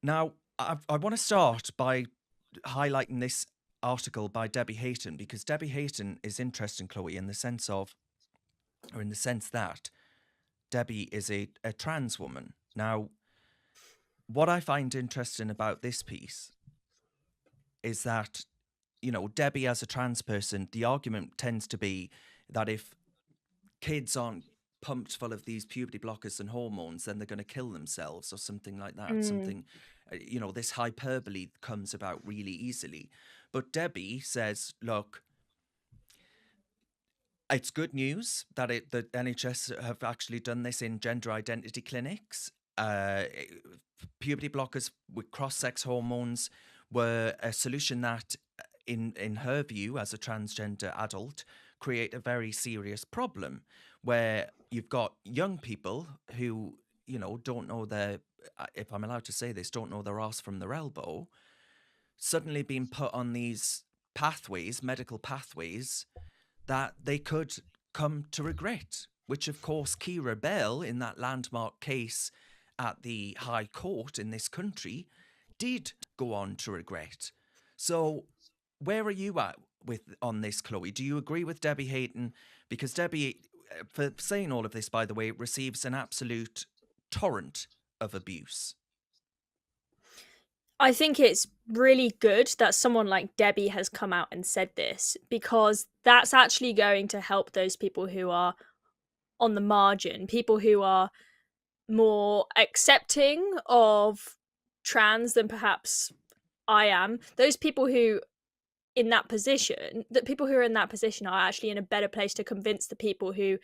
Now, I want to start by highlighting this article by Debbie Hayton, because Debbie Hayton is interesting, Chloe, in the sense that Debbie is a trans woman. Now, what I find interesting about this piece is that, Debbie as a trans person, the argument tends to be that if kids aren't pumped full of these puberty blockers and hormones, then they're going to kill themselves or something like that. Mm. Something, this hyperbole comes about really easily. But Debbie says, look, it's good news that the NHS have actually done this in gender identity clinics. Puberty blockers with cross-sex hormones were a solution that, in her view, as a transgender adult, create a very serious problem where you've got young people who, don't know their, if I'm allowed to say this, don't know their arse from their elbow, suddenly being put on these pathways, medical pathways, that they could come to regret, which of course Kira Bell, in that landmark case at the High Court in this country, did go on to regret. So where are you at on this, Chloe? Do you agree with Debbie Hayton? Because Debbie, for saying all of this, by the way, receives an absolute torrent of abuse. I think it's really good that someone like Debbie has come out and said this, because that's actually going to help those people who are on the margin, people who are more accepting of trans than perhaps I am. Those people who people who are in that position are actually in a better place to convince the people who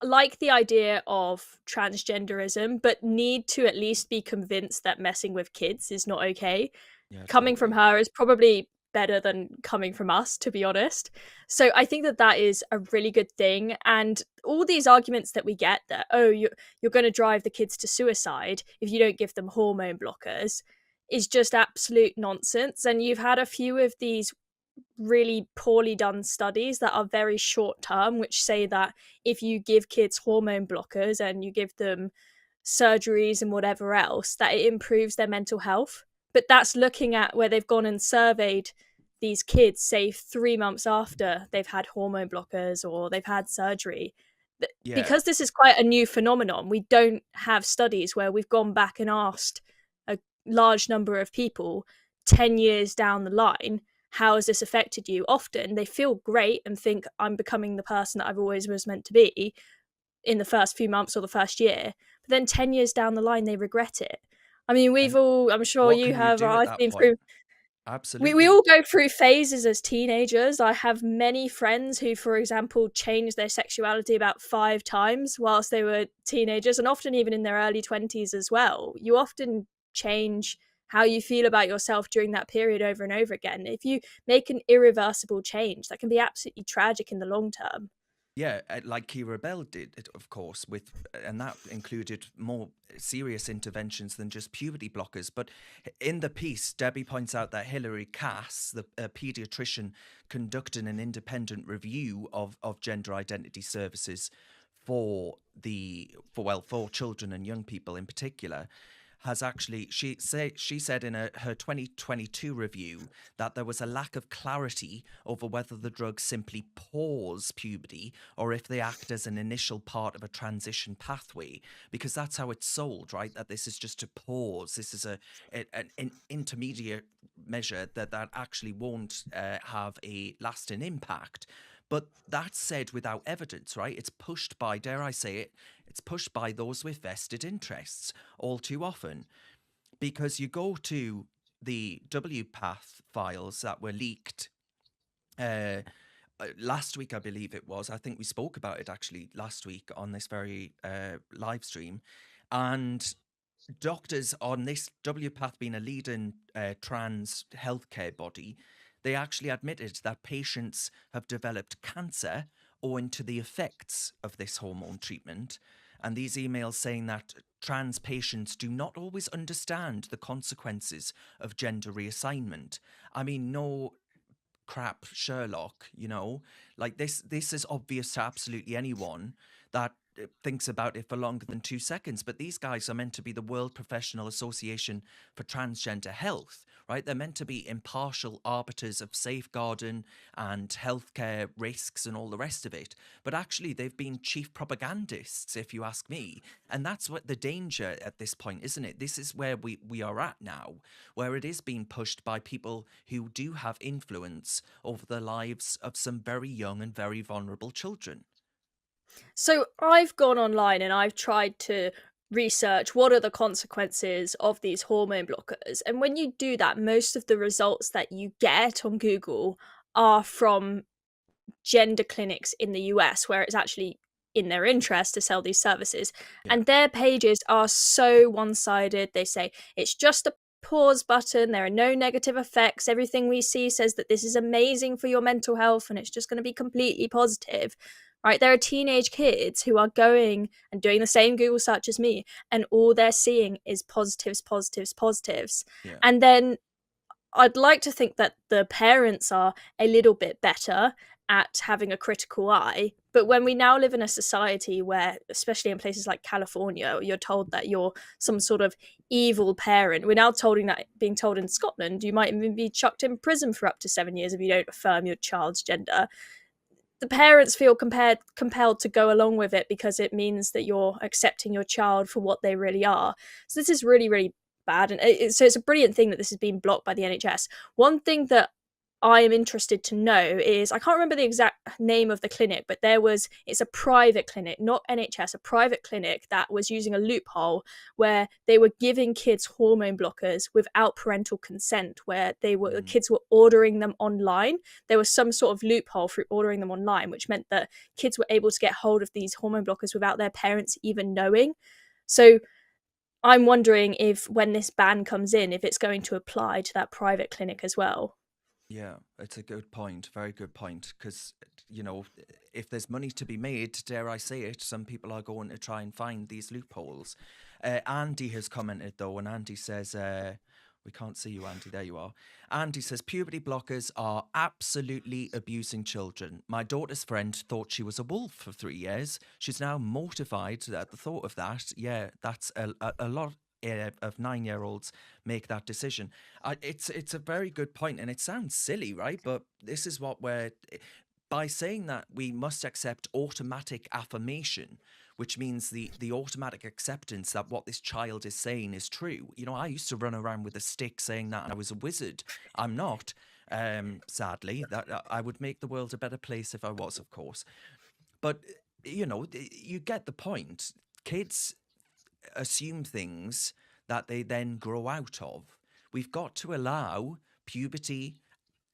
like the idea of transgenderism but need to at least be convinced that messing with kids is not okay. Yeah, Coming from totally. her is probably better than coming from us, to be honest. So I think that that is a really good thing. And all these arguments that we get that, oh, you're going to drive the kids to suicide if you don't give them hormone blockers, is just absolute nonsense. And you've had a few of these really poorly done studies that are very short term, which say that if you give kids hormone blockers and you give them surgeries and whatever else, that it improves their mental health. But that's looking at where they've gone and surveyed these kids, say 3 months after they've had hormone blockers or they've had surgery. Yeah. Because this is quite a new phenomenon, we don't have studies where we've gone back and asked a large number of people 10 years down the line, how has this affected you? Often they feel great and think, I'm becoming the person that I've always was meant to be in the first few months or the first year. But then 10 years down the line, they regret it. I mean, And I'm sure what you can you have, do at I've that been point? through, we Absolutely. all go through phases as teenagers. I have many friends who, for example, changed their sexuality about 5 times whilst they were teenagers, and often even in their early 20s as well. You often change how you feel about yourself during that period over and over again. If you make an irreversible change, that can be absolutely tragic in the long term. Yeah, like Kira Bell did, of course, and that included more serious interventions than just puberty blockers. But in the piece, Debbie points out that Hilary Cass, the paediatrician, conducting an independent review of gender identity services for children and young people in particular, has actually she said in her 2022 review that there was a lack of clarity over whether the drugs simply pause puberty or if they act as an initial part of a transition pathway, because that's how it's sold, right? That this is just a pause, this is an intermediate measure that actually won't have a lasting impact. But that's said without evidence, right? It's pushed by, dare I say it, it's pushed by those with vested interests all too often. Because you go to the WPATH files that were leaked uh, last week, I believe it was. I think we spoke about it actually last week on this very live stream. And doctors on this WPATH being a leading trans healthcare body, they actually admitted that patients have developed cancer owing to the effects of this hormone treatment. And these emails saying that trans patients do not always understand the consequences of gender reassignment. I mean, no crap Sherlock, like this is obvious to absolutely anyone that thinks about it for longer than 2 seconds. But these guys are meant to be the World Professional Association for Transgender Health, right? They're meant to be impartial arbiters of safeguarding and healthcare risks and all the rest of it. But actually, they've been chief propagandists, if you ask me. And that's what the danger at this point, isn't it? This is where we are at now, where it is being pushed by people who do have influence over the lives of some very young and very vulnerable children. So I've gone online and I've tried to research what are the consequences of these hormone blockers. And when you do that, most of the results that you get on Google are from gender clinics in the US, where it's actually in their interest to sell these services. Yeah. And their pages are so one sided. They say it's just a pause button, there are no negative effects. Everything we see says that this is amazing for your mental health and it's just going to be completely positive. Right? There are teenage kids who are going and doing the same Google search as me, and all they're seeing is positives, positives, positives. Yeah. And then I'd like to think that the parents are a little bit better at having a critical eye. But when we now live in a society where, especially in places like California, you're told that you're some sort of evil parent, we're now being told in Scotland you might even be chucked in prison for up to 7 years if you don't affirm your child's gender. The parents feel compelled to go along with it because it means that you're accepting your child for what they really are. So this is really, really bad. And so it's a brilliant thing that this is being blocked by the NHS. One thing that I am interested to know is, I can't remember the exact name of the clinic, but it's a private clinic, not NHS, a private clinic that was using a loophole where they were giving kids hormone blockers without parental consent, where the kids were ordering them online. There was some sort of loophole through ordering them online, which meant that kids were able to get hold of these hormone blockers without their parents even knowing. So I'm wondering if, when this ban comes in, if it's going to apply to that private clinic as well. Yeah, it's a good point. Very good point. Because, if there's money to be made, dare I say it, some people are going to try and find these loopholes. Andy has commented, though, and Andy says, we can't see you, Andy. There you are. Andy says, puberty blockers are absolutely abusing children. My daughter's friend thought she was a wolf for 3 years. She's now mortified at the thought of that. Yeah, that's a lot of 9-year-olds make that decision. It's a very good point, and it sounds silly, right? But this is what by saying that we must accept automatic affirmation, which means the automatic acceptance that what this child is saying is true. I used to run around with a stick saying that I was a wizard. I'm not. Sadly, that I would make the world a better place if I was, of course. But you get the point. Kids assume things that they then grow out of. We've got to allow puberty,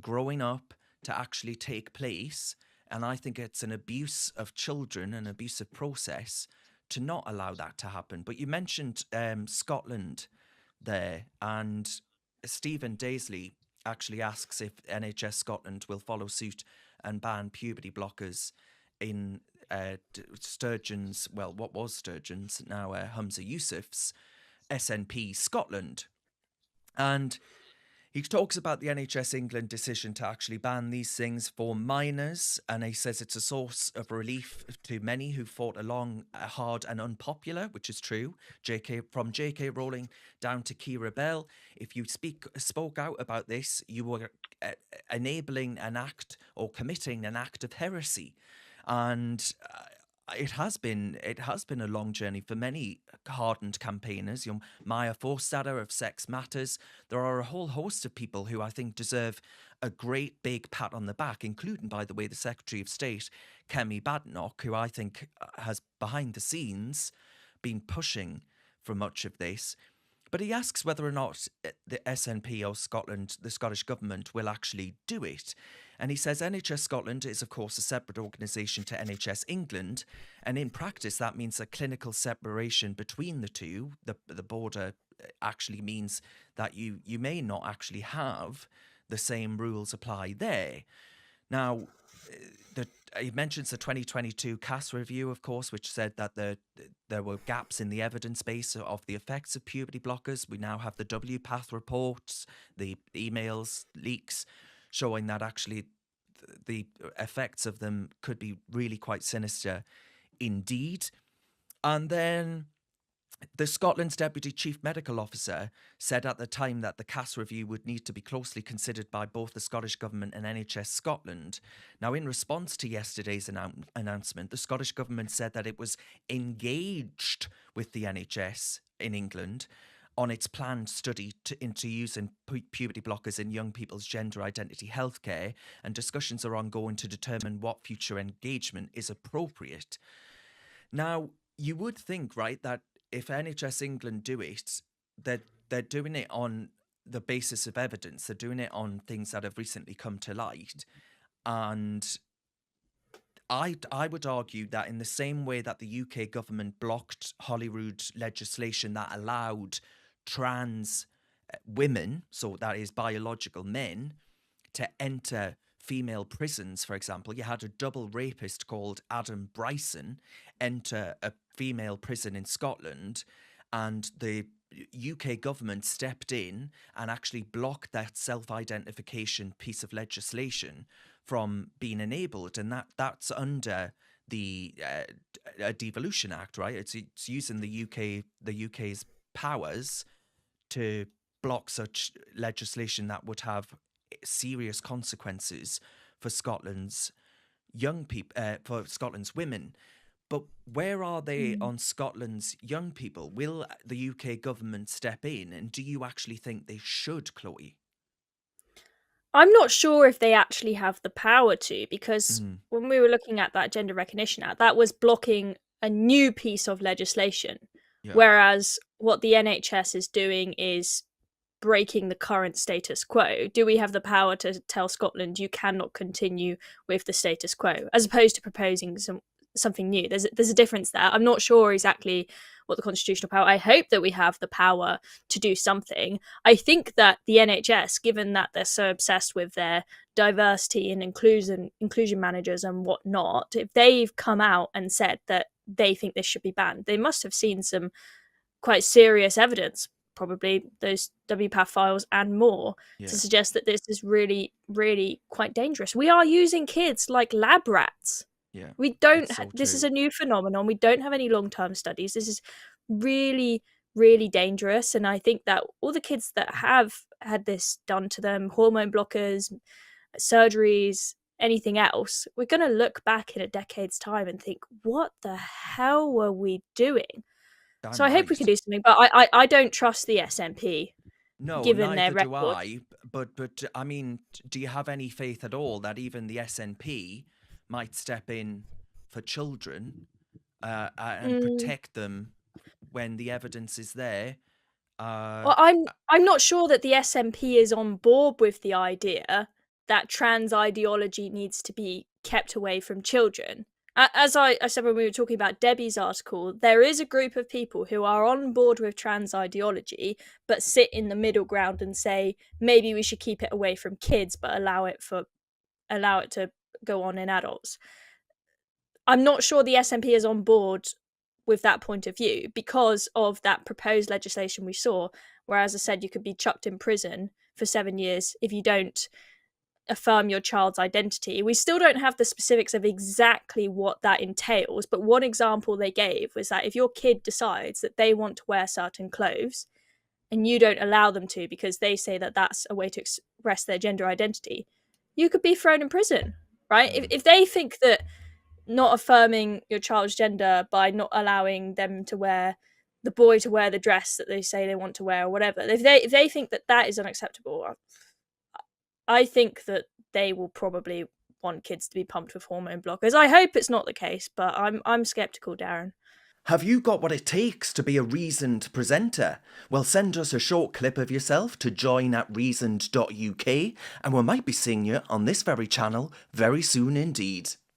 growing up, to actually take place. And I think it's an abuse of children, an abusive process to not allow that to happen. But you mentioned Scotland there, and Stephen Daisley actually asks if NHS Scotland will follow suit and ban puberty blockers in Sturgeon's, well, what was Sturgeon's, now Humza Yousaf's SNP Scotland. And he talks about the NHS England decision to actually ban these things for minors, and he says it's a source of relief to many who fought along hard and unpopular, which is true. From J.K. Rowling down to Keira Bell, if you spoke out about this, you were enabling an act or committing an act of heresy. And it has been a long journey for many hardened campaigners. Maya Forstater of Sex Matters. There are a whole host of people who I think deserve a great big pat on the back, including, by the way, the Secretary of State, Kemi Badenoch, who I think has behind the scenes been pushing for much of this. But he asks whether or not the SNP or Scotland, the Scottish Government, will actually do it. And he says NHS Scotland is, of course, a separate organisation to NHS England. And in practice, that means a clinical separation between the two. The border actually means that you may not actually have the same rules apply there. Now, he mentions the 2022 CAS review, of course, which said that there were gaps in the evidence base of the effects of puberty blockers. We now have the WPATH reports, the emails, leaks, showing that actually the effects of them could be really quite sinister indeed. And then Scotland's Deputy Chief Medical Officer said at the time that the CAS review would need to be closely considered by both the Scottish Government and NHS Scotland. Now, in response to yesterday's announcement, the Scottish Government said that it was engaged with the NHS in England on its planned study into using puberty blockers in young people's gender identity healthcare, and discussions are ongoing to determine what future engagement is appropriate. Now, you would think, right, that if NHS England do it, they're doing it on the basis of evidence. They're doing it on things that have recently come to light. And I would argue that in the same way that the UK government blocked Holyrood legislation that allowed trans women, so that is biological men, to enter female prisons, for example. You had a double rapist called Adam Bryson enter a female prison in Scotland, and the UK government stepped in and actually blocked that self-identification piece of legislation from being enabled, and that's under the Devolution Act, right? It's using the UK's powers to block such legislation that would have serious consequences for Scotland's young people, for Scotland's women. But where are they on Scotland's young people? Will the UK government step in? And do you actually think they should, Chloe? I'm not sure if they actually have the power to, because when we were looking at that Gender Recognition Act, that was blocking a new piece of legislation. Yeah. Whereas what the NHS is doing is breaking the current status quo. Do we have the power to tell Scotland you cannot continue with the status quo, as opposed to proposing something new? There's a difference there. I'm not sure exactly what the constitutional power. I hope that we have the power to do something. I think that the NHS, given that they're so obsessed with their diversity and inclusion managers and whatnot, if they've come out and said that they think this should be banned, they must have seen some quite serious evidence, probably those WPATH files and more, to suggest that this is really, really quite dangerous. We are using kids like lab rats. Yeah, we don't. This is a new phenomenon. We don't have any long-term studies. This is really, really dangerous. And I think that all the kids that have had this done to them, hormone blockers, surgeries, anything else, we're going to look back in a decade's time and think, what the hell were we doing? So I hope we can do something. But I don't trust the SNP. No, given neither their do I. But I mean, do you have any faith at all that even the SNP might step in for children and protect them when the evidence is there? Well, I'm not sure that the SNP is on board with the idea that trans ideology needs to be kept away from children. As I said when we were talking about Debbie's article, there is a group of people who are on board with trans ideology, but sit in the middle ground and say maybe we should keep it away from kids, but allow it to go on in adults. I'm not sure the SNP is on board with that point of view because of that proposed legislation we saw, where, as I said, you could be chucked in prison for 7 years if you don't affirm your child's identity. We still don't have the specifics of exactly what that entails, but one example they gave was that if your kid decides that they want to wear certain clothes and you don't allow them to because they say that that's a way to express their gender identity, you could be thrown in prison, right? If they think that not affirming your child's gender by not allowing them to wear, the boy to wear the dress that they say they want to wear or whatever, if they think that that is unacceptable, I think that they will probably want kids to be pumped with hormone blockers. I hope it's not the case, but I'm skeptical, Darren. Have you got what it takes to be a reasoned presenter? Well, send us a short clip of yourself to join@reasoned.uk and we might be seeing you on this very channel very soon indeed.